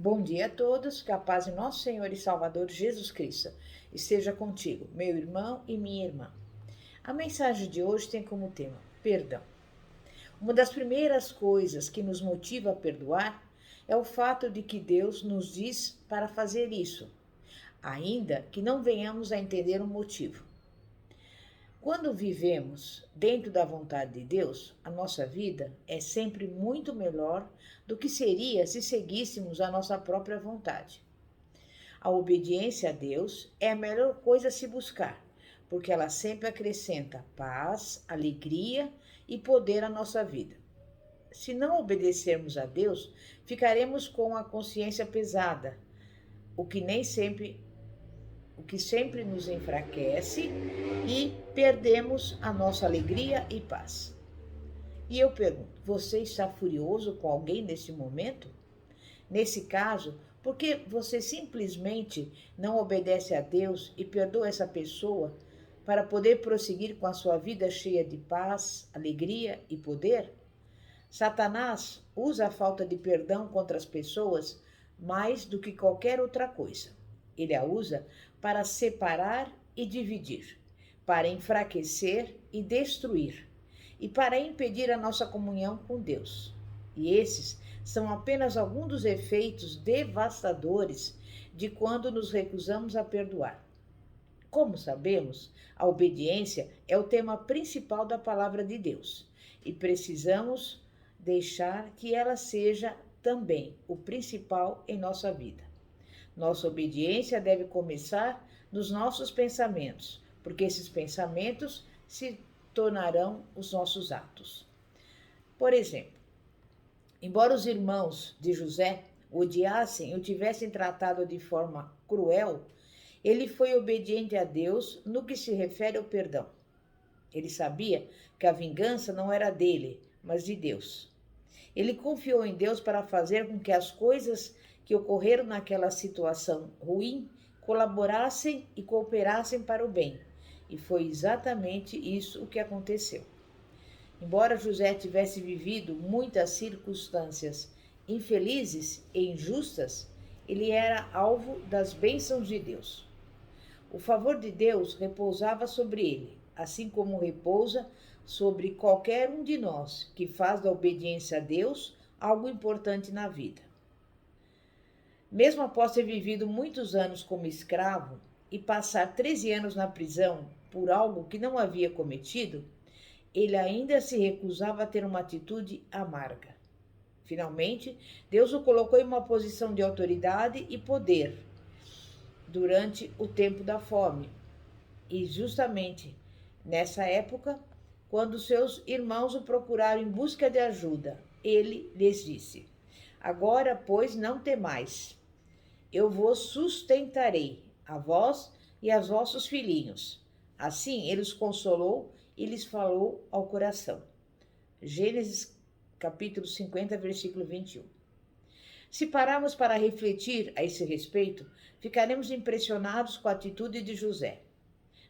Bom dia a todos, que a paz de nosso Senhor e Salvador Jesus Cristo esteja contigo, meu irmão e minha irmã. A mensagem de hoje tem como tema perdão. Uma das primeiras coisas que nos motiva a perdoar é o fato de que Deus nos diz para fazer isso, ainda que não venhamos a entender o motivo. Quando vivemos dentro da vontade de Deus, a nossa vida é sempre muito melhor do que seria se seguíssemos a nossa própria vontade. A obediência a Deus é a melhor coisa a se buscar, porque ela sempre acrescenta paz, alegria e poder à nossa vida. Se não obedecermos a Deus, ficaremos com a consciência pesada, o que nem sempre o que sempre nos enfraquece e perdemos a nossa alegria e paz. E eu pergunto, você está furioso com alguém nesse momento? Nesse caso, por que você simplesmente não obedece a Deus e perdoa essa pessoa para poder prosseguir com a sua vida cheia de paz, alegria e poder? Satanás usa a falta de perdão contra as pessoas mais do que qualquer outra coisa. Ele a usa para separar e dividir, para enfraquecer e destruir, e para impedir a nossa comunhão com Deus. E esses são apenas alguns dos efeitos devastadores de quando nos recusamos a perdoar. Como sabemos, a obediência é o tema principal da palavra de Deus e precisamos deixar que ela seja também o principal em nossa vida. Nossa obediência deve começar nos nossos pensamentos, porque esses pensamentos se tornarão os nossos atos. Por exemplo, embora os irmãos de José o odiassem e o tivessem tratado de forma cruel, ele foi obediente a Deus no que se refere ao perdão. Ele sabia que a vingança não era dele, mas de Deus. Ele confiou em Deus para fazer com que as coisas que ocorreram naquela situação ruim colaborassem e cooperassem para o bem. E foi exatamente isso o que aconteceu. Embora José tivesse vivido muitas circunstâncias infelizes e injustas, ele era alvo das bênçãos de Deus. O favor de Deus repousava sobre ele, assim como repousa sobre qualquer um de nós que faz da obediência a Deus algo importante na vida. Mesmo após ter vivido muitos anos como escravo e passar 13 anos na prisão por algo que não havia cometido, ele ainda se recusava a ter uma atitude amarga. Finalmente, Deus o colocou em uma posição de autoridade e poder durante o tempo da fome. E justamente nessa época, quando seus irmãos o procuraram em busca de ajuda, ele lhes disse: Agora, pois, não temais. Eu vos sustentarei, a vós e aos vossos filhinhos. Assim ele os consolou e lhes falou ao coração. Gênesis capítulo 50, versículo 21. Se pararmos para refletir a esse respeito, ficaremos impressionados com a atitude de José.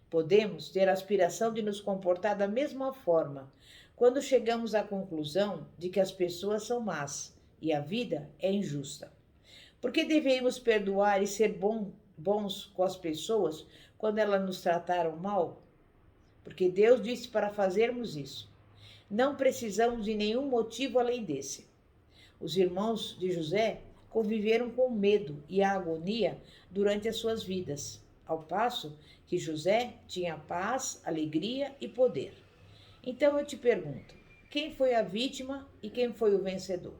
Podemos ter a aspiração de nos comportar da mesma forma quando chegamos à conclusão de que as pessoas são más e a vida é injusta. Por que deveríamos perdoar e ser bons com as pessoas quando elas nos trataram mal? Porque Deus disse para fazermos isso. Não precisamos de nenhum motivo além desse. Os irmãos de José conviveram com medo e a agonia durante as suas vidas, ao passo que José tinha paz, alegria e poder. Então eu te pergunto, quem foi a vítima e quem foi o vencedor?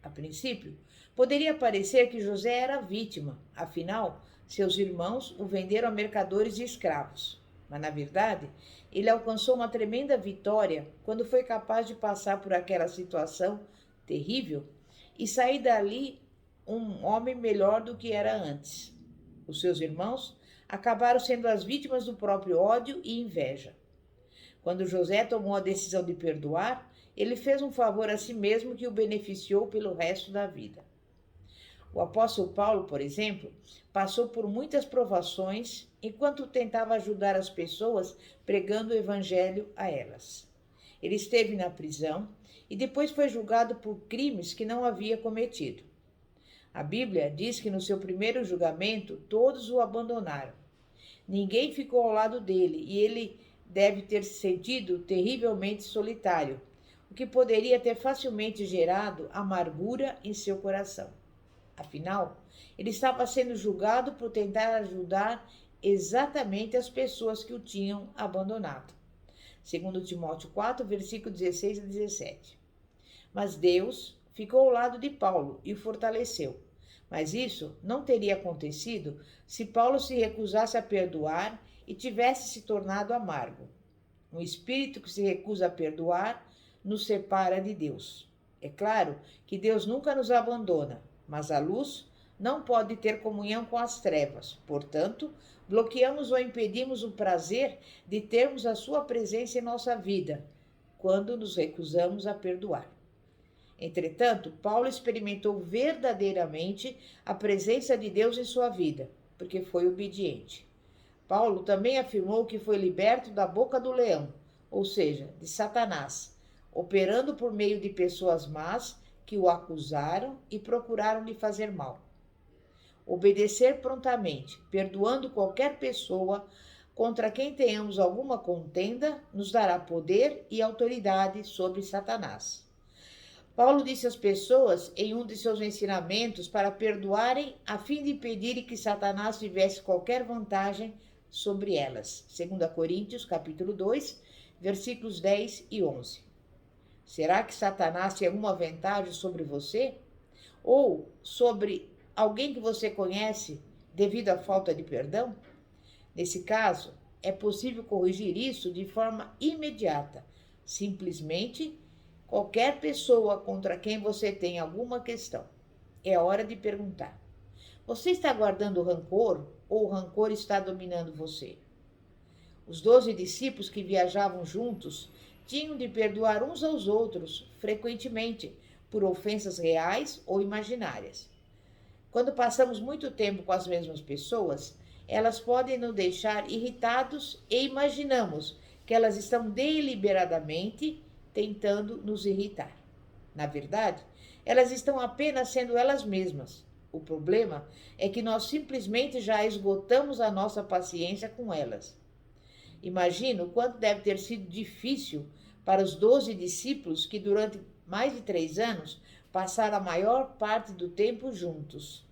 A princípio, poderia parecer que José era a vítima, afinal, seus irmãos o venderam a mercadores e escravos. Mas, na verdade, ele alcançou uma tremenda vitória quando foi capaz de passar por aquela situação terrível e sair dali um homem melhor do que era antes. Os seus irmãos acabaram sendo as vítimas do próprio ódio e inveja. Quando José tomou a decisão de perdoar, ele fez um favor a si mesmo que o beneficiou pelo resto da vida. O apóstolo Paulo, por exemplo, passou por muitas provações enquanto tentava ajudar as pessoas pregando o evangelho a elas. Ele esteve na prisão e depois foi julgado por crimes que não havia cometido. A Bíblia diz que no seu primeiro julgamento todos o abandonaram. Ninguém ficou ao lado dele e ele deve ter se sentido terrivelmente solitário, o que poderia ter facilmente gerado amargura em seu coração. Afinal, ele estava sendo julgado por tentar ajudar exatamente as pessoas que o tinham abandonado. Segundo Timóteo 4, versículo 16 a 17. Mas Deus ficou ao lado de Paulo e o fortaleceu. Mas isso não teria acontecido se Paulo se recusasse a perdoar e tivesse se tornado amargo. Um espírito que se recusa a perdoar nos separa de Deus. É claro que Deus nunca nos abandona, mas a luz não pode ter comunhão com as trevas. Portanto, bloqueamos ou impedimos o prazer de termos a sua presença em nossa vida, quando nos recusamos a perdoar. Entretanto, Paulo experimentou verdadeiramente a presença de Deus em sua vida, porque foi obediente. Paulo também afirmou que foi liberto da boca do leão, ou seja, de Satanás, operando por meio de pessoas más que o acusaram e procuraram lhe fazer mal. Obedecer prontamente, perdoando qualquer pessoa contra quem tenhamos alguma contenda, nos dará poder e autoridade sobre Satanás. Paulo disse às pessoas em um de seus ensinamentos para perdoarem a fim de impedir que Satanás tivesse qualquer vantagem sobre elas. 2 Coríntios, capítulo 2, versículos 10 e 11. Será que Satanás tem alguma vantagem sobre você? Ou sobre alguém que você conhece devido à falta de perdão? Nesse caso, é possível corrigir isso de forma imediata, simplesmente qualquer pessoa contra quem você tem alguma questão. É hora de perguntar: você está guardando rancor ou o rancor está dominando você? Os 12 discípulos que viajavam juntos tinham de perdoar uns aos outros frequentemente por ofensas reais ou imaginárias. Quando passamos muito tempo com as mesmas pessoas, elas podem nos deixar irritados e imaginamos que elas estão deliberadamente tentando nos irritar. Na verdade, elas estão apenas sendo elas mesmas. O problema é que nós simplesmente já esgotamos a nossa paciência com elas. Imagino o quanto deve ter sido difícil para os 12 discípulos que durante mais de 3 anos passaram a maior parte do tempo juntos.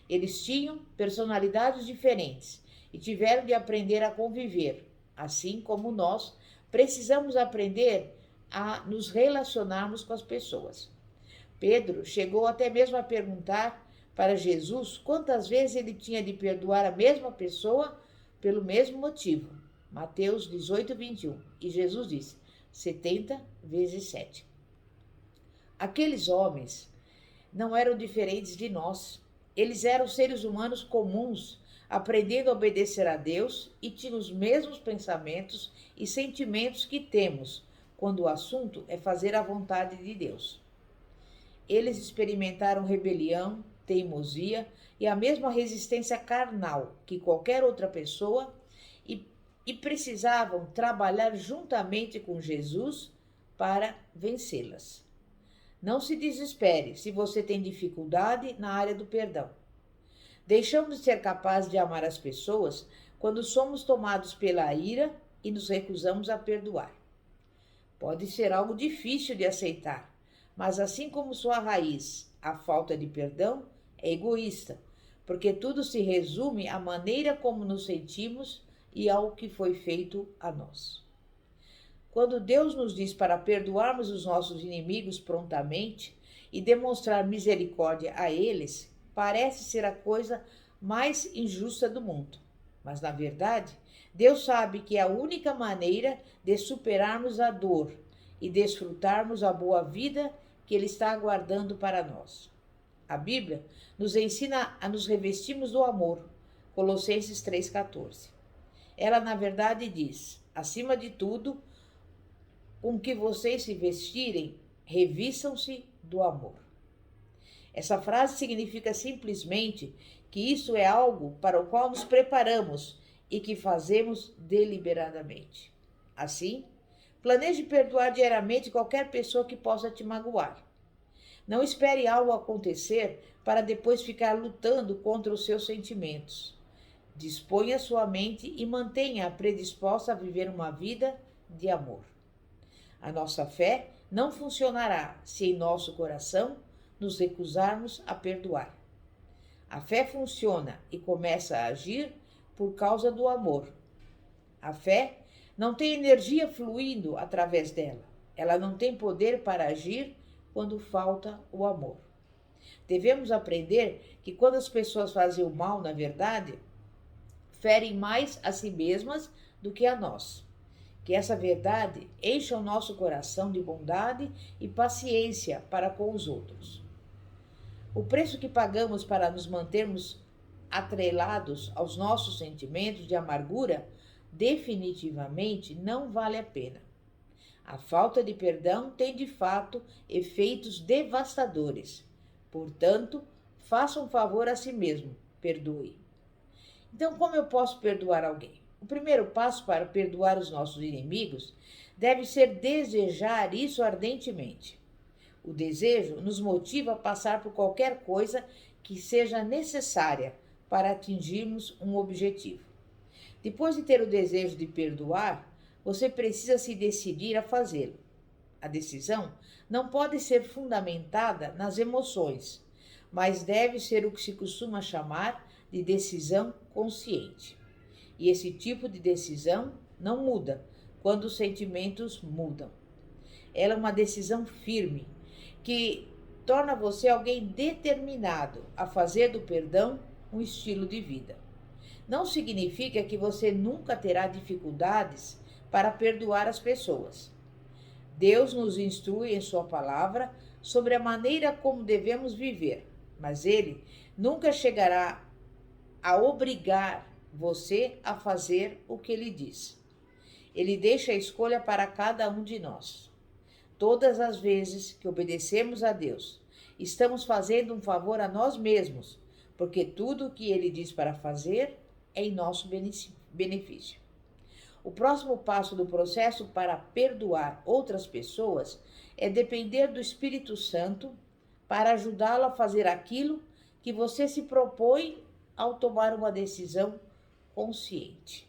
Eles tinham personalidades diferentes e tiveram de aprender a conviver, assim como nós precisamos aprender a nos relacionarmos com as pessoas. Pedro chegou até mesmo a perguntar para Jesus quantas vezes ele tinha de perdoar a mesma pessoa pelo mesmo motivo. Mateus 18, 21. E Jesus disse, 70 vezes 7. Aqueles homens não eram diferentes de nós. Eles eram seres humanos comuns, aprendendo a obedecer a Deus e tinham os mesmos pensamentos e sentimentos que temos, quando o assunto é fazer a vontade de Deus. Eles experimentaram rebelião, teimosia e a mesma resistência carnal que qualquer outra pessoa e precisavam trabalhar juntamente com Jesus para vencê-las. Não se desespere se você tem dificuldade na área do perdão. Deixamos de ser capazes de amar as pessoas quando somos tomados pela ira e nos recusamos a perdoar. Pode ser algo difícil de aceitar, mas assim como sua raiz, a falta de perdão, é egoísta, porque tudo se resume à maneira como nos sentimos e ao que foi feito a nós. Quando Deus nos diz para perdoarmos os nossos inimigos prontamente e demonstrar misericórdia a eles, parece ser a coisa mais injusta do mundo. Mas, na verdade, Deus sabe que é a única maneira de superarmos a dor e desfrutarmos a boa vida que Ele está aguardando para nós. A Bíblia nos ensina a nos revestirmos do amor, Colossenses 3,14. Ela, na verdade, diz, acima de tudo, com que vocês se vestirem, revistam-se do amor. Essa frase significa simplesmente que isso é algo para o qual nos preparamos e que fazemos deliberadamente. Assim, planeje perdoar diariamente qualquer pessoa que possa te magoar. Não espere algo acontecer para depois ficar lutando contra os seus sentimentos. Disponha sua mente e mantenha-a predisposta a viver uma vida de amor. A nossa fé não funcionará se em nosso coração nos recusarmos a perdoar. A fé funciona e começa a agir por causa do amor. A fé não tem energia fluindo através dela. Ela não tem poder para agir quando falta o amor. Devemos aprender que quando as pessoas fazem o mal, na verdade, ferem mais a si mesmas do que a nós. Que essa verdade encha o nosso coração de bondade e paciência para com os outros. O preço que pagamos para nos mantermos atrelados aos nossos sentimentos de amargura definitivamente não vale a pena. A falta de perdão tem de fato efeitos devastadores. Portanto, faça um favor a si mesmo, perdoe. Então, como eu posso perdoar alguém? O primeiro passo para perdoar os nossos inimigos deve ser desejar isso ardentemente. O desejo nos motiva a passar por qualquer coisa que seja necessária para atingirmos um objetivo. Depois de ter o desejo de perdoar, você precisa se decidir a fazê-lo. A decisão não pode ser fundamentada nas emoções, mas deve ser o que se costuma chamar de decisão consciente. E esse tipo de decisão não muda quando os sentimentos mudam. Ela é uma decisão firme, que torna você alguém determinado a fazer do perdão um estilo de vida. Não significa que você nunca terá dificuldades para perdoar as pessoas. Deus nos instrui em sua palavra sobre a maneira como devemos viver, mas Ele nunca chegará a obrigar você a fazer o que Ele diz. Ele deixa a escolha para cada um de nós. Todas as vezes que obedecemos a Deus, estamos fazendo um favor a nós mesmos, porque tudo o que Ele diz para fazer é em nosso benefício. O próximo passo do processo para perdoar outras pessoas é depender do Espírito Santo para ajudá-lo a fazer aquilo que você se propõe ao tomar uma decisão consciente.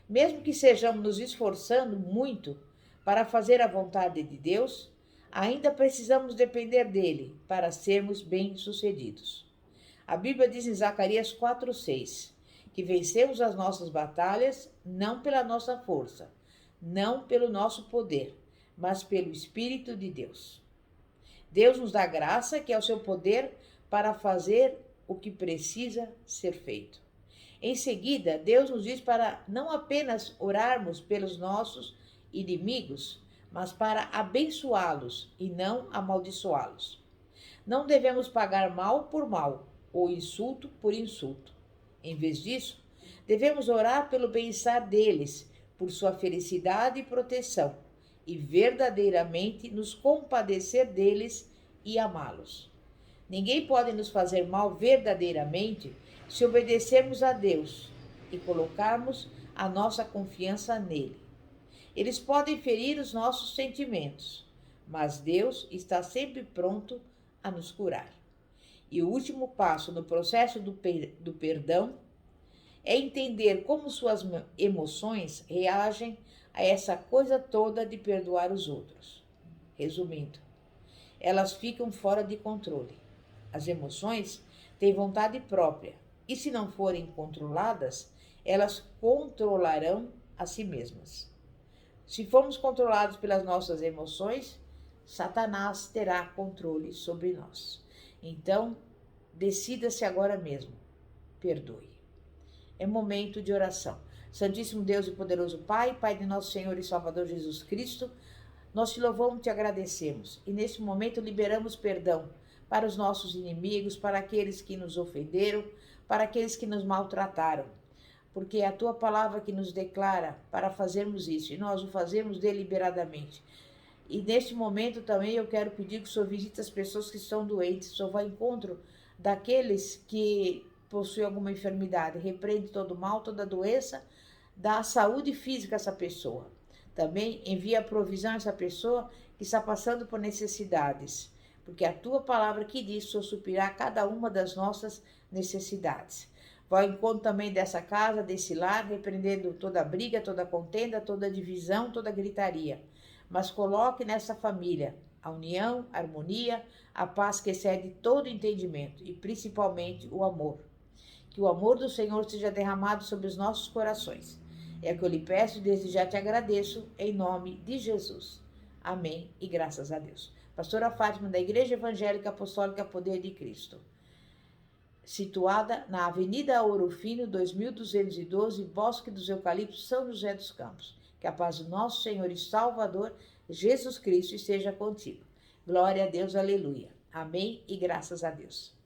Mesmo que sejamos nos esforçando muito para fazer a vontade de Deus, ainda precisamos depender dele para sermos bem-sucedidos. A Bíblia diz em Zacarias 4:6 que vencemos as nossas batalhas não pela nossa força, não pelo nosso poder, mas pelo Espírito de Deus. Deus nos dá graça, que é o seu poder, para fazer o que precisa ser feito. Em seguida, Deus nos diz para não apenas orarmos pelos nossos inimigos, mas para abençoá-los e não amaldiçoá-los. Não devemos pagar mal por mal ou insulto por insulto. Em vez disso, devemos orar pelo bem-estar deles, por sua felicidade e proteção, e verdadeiramente nos compadecer deles e amá-los. Ninguém pode nos fazer mal verdadeiramente se obedecermos a Deus e colocarmos a nossa confiança nele. Eles podem ferir os nossos sentimentos, mas Deus está sempre pronto a nos curar. E o último passo no processo do perdão é entender como suas emoções reagem a essa coisa toda de perdoar os outros. Resumindo, elas ficam fora de controle. As emoções têm vontade própria e, se não forem controladas, elas controlarão a si mesmas. Se formos controlados pelas nossas emoções, Satanás terá controle sobre nós. Então, decida-se agora mesmo. Perdoe. É momento de oração. Santíssimo Deus e poderoso Pai, Pai de nosso Senhor e Salvador Jesus Cristo, nós te louvamos e te agradecemos. E nesse momento liberamos perdão para os nossos inimigos, para aqueles que nos ofenderam, para aqueles que nos maltrataram. Porque é a tua palavra que nos declara para fazermos isso, e nós o fazemos deliberadamente. E neste momento também eu quero pedir que o Senhor visite as pessoas que estão doentes, o Senhor vá ao encontro daqueles que possuem alguma enfermidade, repreende todo mal, toda doença, dá saúde física a essa pessoa. Também envia a provisão a essa pessoa que está passando por necessidades. porque a tua palavra que diz suprirá cada uma das nossas necessidades. Vai ao encontro também dessa casa, desse lar, repreendendo toda briga, toda contenda, toda divisão, toda gritaria. Mas coloque nessa família a união, a harmonia, a paz que excede todo entendimento e principalmente o amor. Que o amor do Senhor seja derramado sobre os nossos corações. É o que eu lhe peço e desde já te agradeço, em nome de Jesus. Amém e graças a Deus. Pastora Fátima, da Igreja Evangélica Apostólica Poder de Cristo, situada na Avenida Ouro Fino, 2212, Bosque dos Eucaliptos, São José dos Campos. Que a paz do nosso Senhor e Salvador, Jesus Cristo, esteja contigo. Glória a Deus, aleluia. Amém e graças a Deus.